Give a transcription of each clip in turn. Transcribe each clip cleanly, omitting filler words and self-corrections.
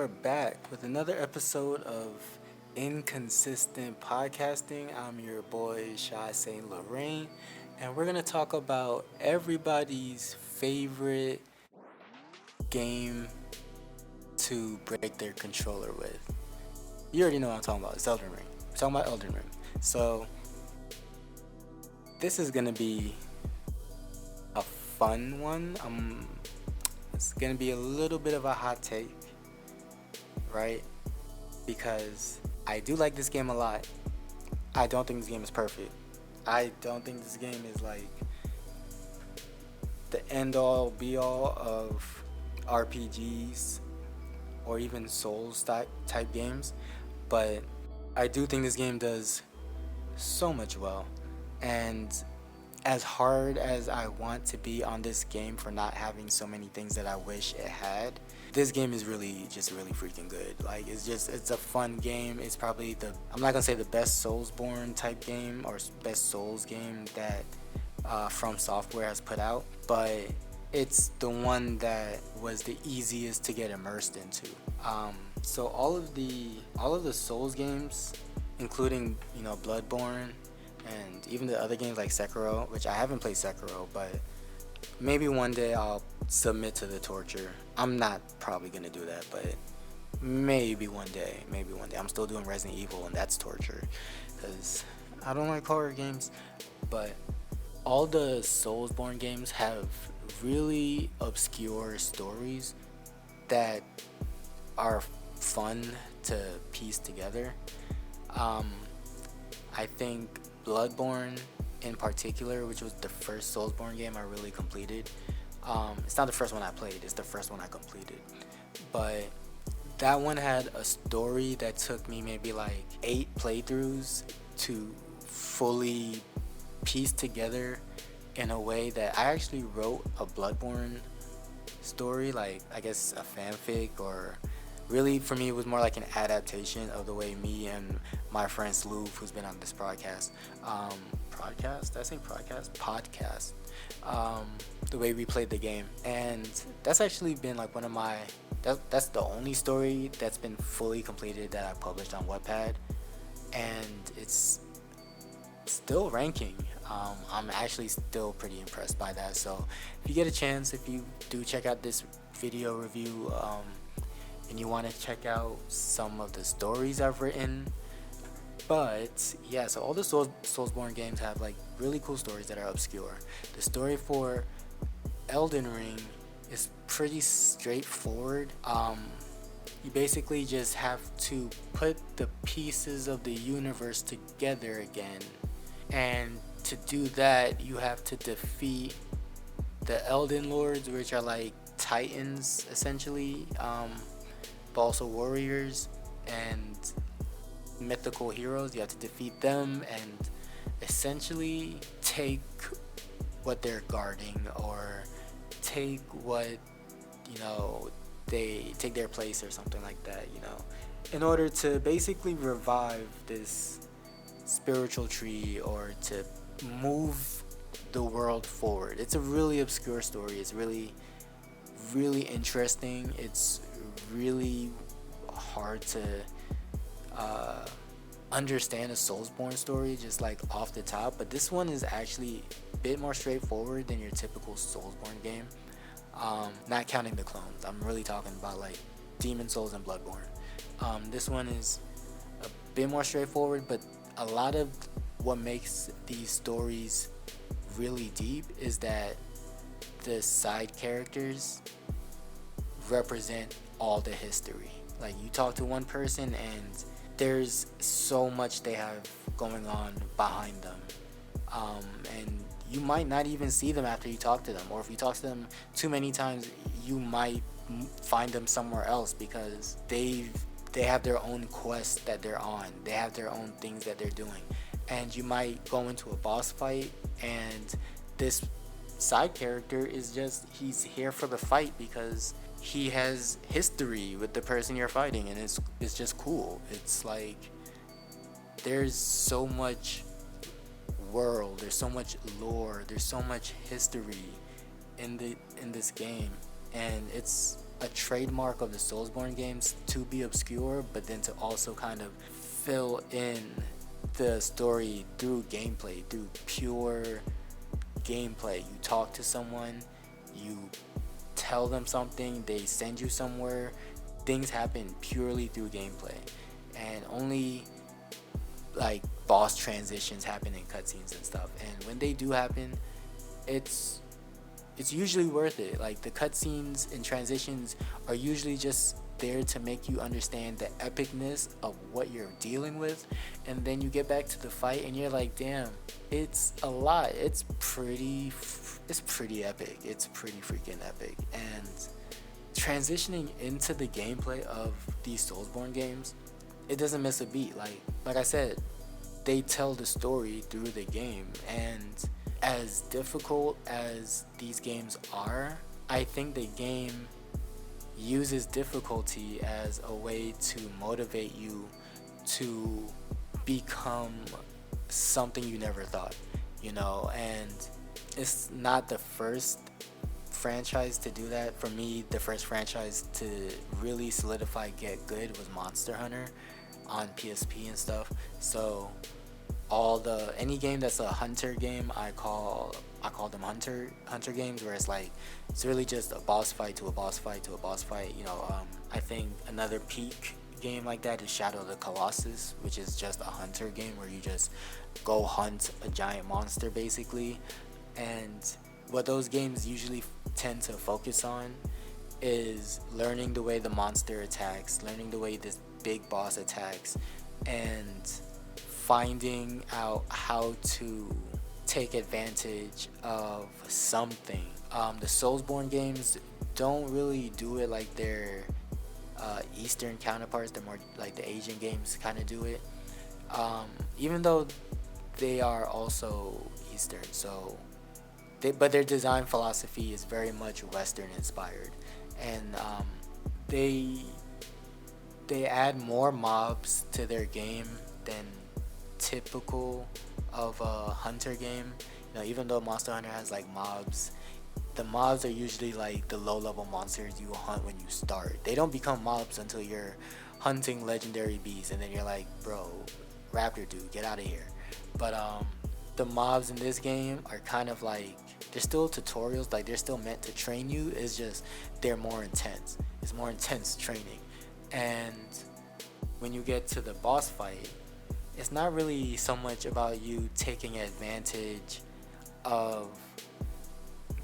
we're back with another episode of Inconsistent Podcasting. I'm your boy, Shy Saint Rayne, and we're going to talk about everybody's favorite game to break their controller with. You already know what I'm talking about. It's Elden Ring. We're talking about Elden Ring. So, this is going to be a fun one. It's going to be a little bit of a hot take, right? Because I do like this game a lot. I don't think this game is perfect. I don't think this game is like the end all be all of RPGs or even Souls type games, but I do think this game does so much well. And as hard as I want to be on this game for not having so many things that I wish it had, this game is really freaking good. Like, it's a fun game. It's probably I'm not gonna say the best Soulsborne type game or best Souls game that FromSoftware has put out, but it's the one that was the easiest to get immersed into. So all of the Souls games, including Bloodborne, and even the other games like Sekiro, which I haven't played Sekiro, but maybe one day I'll submit to the torture. I'm not probably gonna do that, but maybe one day. I'm still doing Resident Evil, and that's torture because I don't like horror games. But all the Soulsborne games have really obscure stories that are fun to piece together. I think Bloodborne in particular, which was the first Soulsborne game I really completed. It's not the first one I played, it's the first one I completed. But that one had a story that took me maybe like 8 playthroughs to fully piece together in a way that I actually wrote a Bloodborne story, like I guess a fanfic, or really for me it was more like an adaptation of the way me and my friend Sloof, who's been on this podcast, the way we played the game. And that's actually been like one of my that's the only story that's been fully completed that I published on Wattpad, and it's still ranking. I'm actually still pretty impressed by that. So if you get a chance, if you do check out this video review, and you want to check out some of the stories I've written. But yeah, so all the Soulsborne games have like really cool stories that are obscure. The story for Elden Ring is pretty straightforward. You basically just have to put the pieces of the universe together again, and to do that you have to defeat the Elden Lords, which are like titans essentially, but also warriors and mythical heroes. You have to defeat them and essentially take what they're guarding, or take what they take their place or something like that, in order to basically revive this spiritual tree, or to move the world forward. It's a really obscure story. It's really interesting. It's really hard to understand a Soulsborne story just like off the top, but this one is actually a bit more straightforward than your typical Soulsborne game, not counting the clones. I'm really talking about like Demon Souls and Bloodborne. This one is a bit more straightforward, but a lot of what makes these stories really deep is that the side characters represent all the history. Like, you talk to one person and there's so much they have going on behind them, and you might not even see them after you talk to them, or if you talk to them too many times you might find them somewhere else because they have their own quest that they're on. They have their own things that they're doing, and you might go into a boss fight and this side character is just, he's here for the fight because he has history with the person you're fighting, and it's just cool. It's like there's so much world, there's so much lore, there's so much history in this game, and it's a trademark of the Soulsborne games to be obscure, but then to also kind of fill in the story through gameplay, through pure gameplay. You talk to someone, you tell them something, they send you somewhere. Things happen purely through gameplay, and only like boss transitions happen in cutscenes and stuff. And when they do happen, it's usually worth it. Like, the cutscenes and transitions are usually just there to make you understand the epicness of what you're dealing with, and then you get back to the fight and you're like, damn, it's a lot. It's pretty epic. It's pretty freaking epic. And transitioning into the gameplay of these Soulsborne games, it doesn't miss a beat. Like I said, they tell the story through the game, and as difficult as these games are, I think the game uses difficulty as a way to motivate you to become something you never thought, and it's not the first franchise to do that. For me, the first franchise to really solidify get good was Monster Hunter on PSP and stuff. So any game that's a hunter game, I call them hunter games, where it's like, it's really just a boss fight to a boss fight to a boss fight. I think another peak game like that is Shadow of the Colossus, which is just a hunter game where you just go hunt a giant monster basically. And what those games usually tend to focus on is learning the way the monster attacks, learning the way this big boss attacks, and finding out how to take advantage of something. The Soulsborne games don't really do it like their Eastern counterparts. They're more like the Asian games kind of do it, even though they are also Eastern. But their design philosophy is very much Western inspired, and they add more mobs to their game than typical of a hunter game. Even though Monster Hunter has like mobs, the mobs are usually like the low level monsters you hunt when you start. They don't become mobs until you're hunting legendary beasts, and then you're like, bro, raptor dude, get out of here. But the mobs in this game are kind of like, they're still tutorials, like they're still meant to train you. It's just they're more intense. It's more intense training. And when you get to the boss fight, it's not really so much about you taking advantage of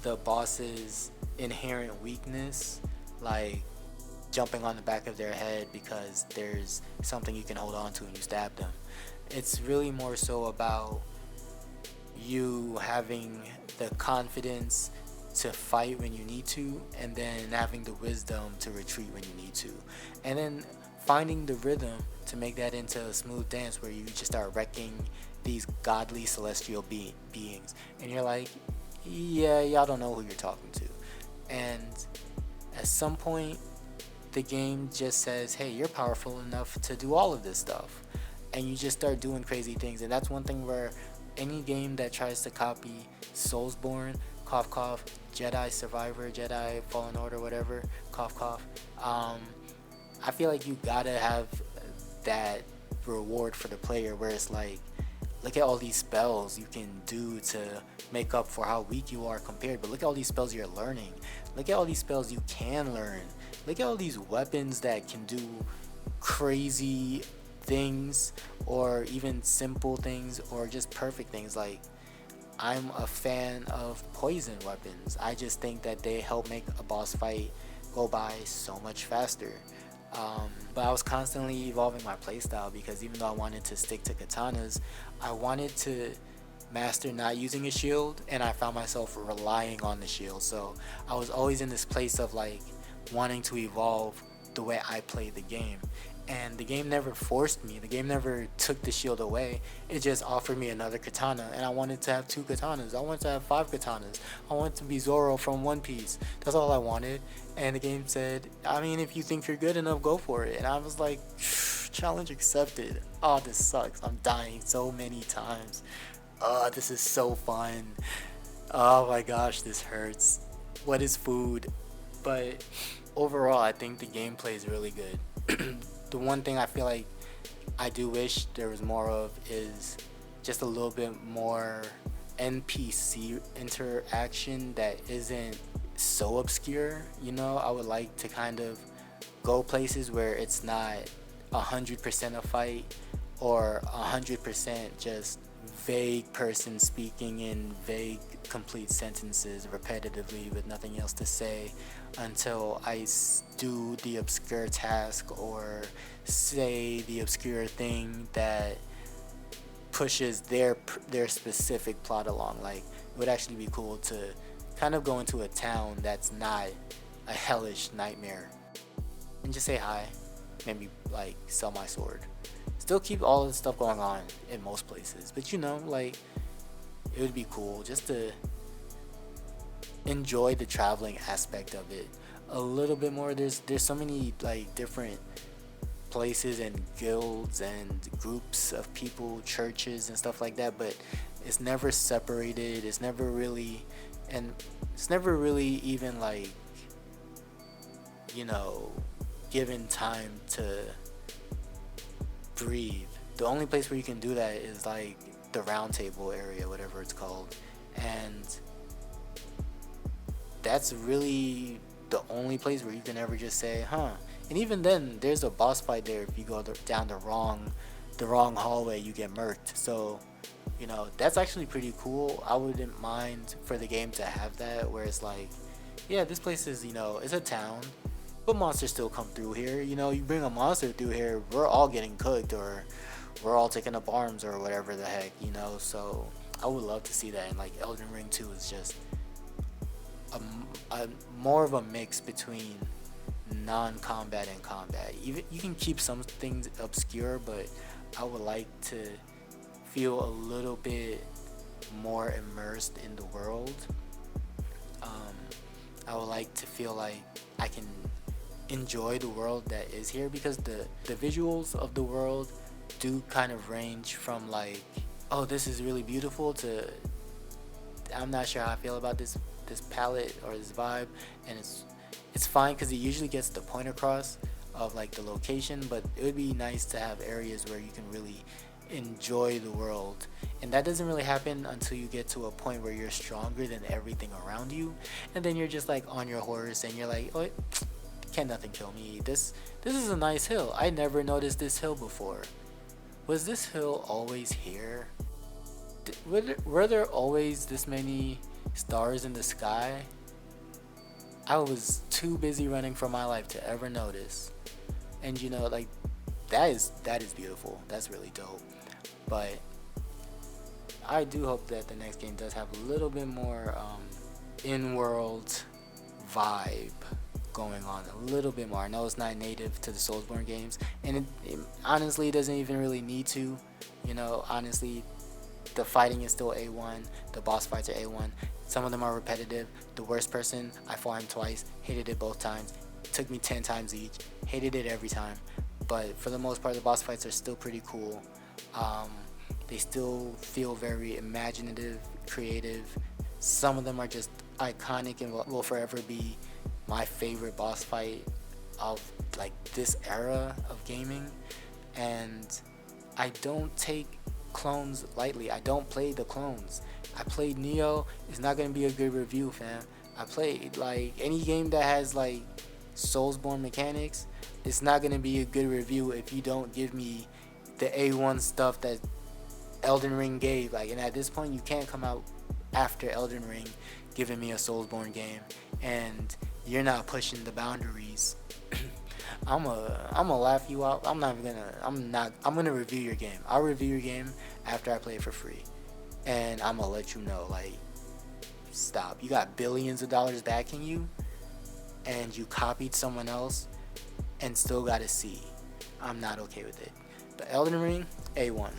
the boss's inherent weakness, like jumping on the back of their head because there's something you can hold on to and you stab them. It's really more so about you having the confidence to fight when you need to, and then having the wisdom to retreat when you need to, and then finding the rhythm to make that into a smooth dance where you just start wrecking these godly celestial beings, and you're like, yeah, y'all don't know who you're talking to. And at some point the game just says, hey, you're powerful enough to do all of this stuff, and you just start doing crazy things. And that's one thing where any game that tries to copy Soulsborne, cough cough, Jedi Survivor, Jedi Fallen Order, whatever, cough cough, I feel like you gotta have that reward for the player where it's like, look at all these spells you can do to make up for how weak you are compared, but look at all these spells you're learning. Look at all these spells you can learn. Look at all these weapons that can do crazy things, or even simple things, or just perfect things. Like, I'm a fan of poison weapons. I just think that they help make a boss fight go by so much faster. But I was constantly evolving my playstyle, because even though I wanted to stick to katanas, I wanted to master not using a shield, and I found myself relying on the shield. So I was always in this place of like wanting to evolve the way I play the game. And the game never forced me. The game never took the shield away. It just offered me another katana, and I wanted to have 2 katanas. I wanted to have 5 katanas. I wanted to be Zoro from One Piece. That's all I wanted. And the game said, I mean, if you think you're good enough, go for it. And I was like, challenge accepted. Oh, this sucks. I'm dying so many times. Oh, this is so fun. Oh my gosh, this hurts. What is food? But overall, I think the gameplay is really good. The one thing I feel like I do wish there was more of is just a little bit more NPC interaction that isn't so obscure. I would like to kind of go places where it's not 100% a fight or 100% just vague person speaking in vague complete sentences repetitively with nothing else to say until I do the obscure task or say the obscure thing that pushes their specific plot along. Like, it would actually be cool to kind of go into a town that's not a hellish nightmare and just say hi, maybe like sell my sword, still keep all the stuff going on in most places, but like, it would be cool just to enjoy the traveling aspect of it a little bit more. There's so many like different places and guilds and groups of people, churches and stuff like that, but it's never separated. It's never really even like given time to breathe. The only place where you can do that is like the round table area, whatever it's called, and that's really the only place where you can ever just say and even then there's a boss fight there. If you go down the wrong hallway, you get murked. So that's actually pretty cool. I wouldn't mind for the game to have that, where it's like, yeah, this place is it's a town, but monsters still come through here. You bring a monster through here, we're all getting cooked, or we're all taking up arms, or whatever the heck. So I would love to see that. And like Elden Ring 2 is just a more of a mix between non-combat and combat. Even you can keep some things obscure, but I would like to feel a little bit more immersed in the world. I would like to feel like I can enjoy the world that is here, because the visuals of the world do kind of range from like, oh, this is really beautiful, to I'm not sure how I feel about this palette or this vibe. And it's fine, because it usually gets the point across of like the location, but it would be nice to have areas where you can really enjoy the world. And that doesn't really happen until you get to a point where you're stronger than everything around you, and then you're just like on your horse and you're like, oh, can't nothing kill me. This is a nice hill. I never noticed this hill before. Was this hill always here? Were there always this many stars in the sky? I was too busy running for my life to ever notice. And like, that is beautiful. That's really dope. But I do hope that the next game does have a little bit more in-world vibe going on, a little bit more. I know it's not native to the Soulsborne games, and it honestly doesn't even really need to. Honestly, the fighting is still A1. The boss fights are A1. Some of them are repetitive. The worst person, I fought him twice, hated it both times. It took me 10 times each, hated it every time. But for the most part, the boss fights are still pretty cool. They still feel very imaginative, creative. Some of them are just iconic and will forever be my favorite boss fight of like this era of gaming. And I don't take clones lightly. I don't play the clones. I played Neo. It's not gonna be a good review, fam. I played like any game that has like Soulsborne mechanics. It's not gonna be a good review if you don't give me the A1 stuff that Elden Ring gave. Like, and at this point, you can't come out after Elden Ring giving me a Soulsborne game and you're not pushing the boundaries. I'm gonna laugh you out. I'm gonna review your game. I'll review your game after I play it for free, and I'm gonna let you know, like, stop. You got billions of dollars backing you, and you copied someone else and still got a C. I'm not okay with it. But Elden Ring, A1.